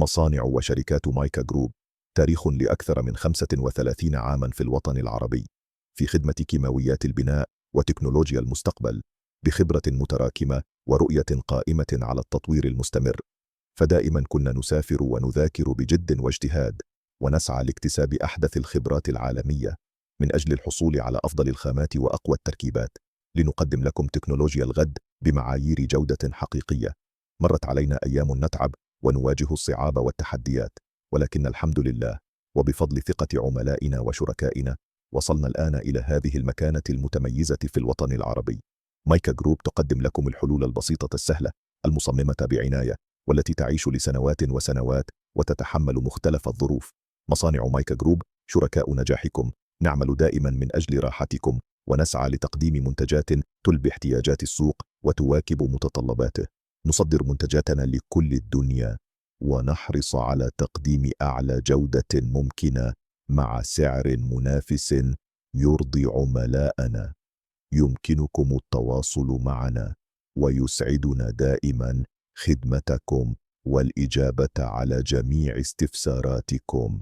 مصانع وشركات مايكا جروب تاريخ لأكثر من 35 عاما في الوطن العربي في خدمة كيماويات البناء وتكنولوجيا المستقبل، بخبرة متراكمة ورؤية قائمة على التطوير المستمر. فدائما كنا نسافر ونذاكر بجد واجتهاد، ونسعى لاكتساب أحدث الخبرات العالمية من أجل الحصول على أفضل الخامات وأقوى التركيبات، لنقدم لكم تكنولوجيا الغد بمعايير جودة حقيقية. مرت علينا أيام نتعب ونواجه الصعاب والتحديات، ولكن الحمد لله وبفضل ثقة عملائنا وشركائنا وصلنا الآن إلى هذه المكانة المتميزة في الوطن العربي. مايكا جروب تقدم لكم الحلول البسيطة السهلة المصممة بعناية، والتي تعيش لسنوات وسنوات وتتحمل مختلف الظروف. مصانع مايكا جروب شركاء نجاحكم، نعمل دائما من أجل راحتكم، ونسعى لتقديم منتجات تلبي احتياجات السوق وتواكب متطلباته. نصدر منتجاتنا لكل الدنيا، ونحرص على تقديم أعلى جودة ممكنة مع سعر منافس يرضي عملاءنا. يمكنكم التواصل معنا، ويسعدنا دائما خدمتكم والإجابة على جميع استفساراتكم.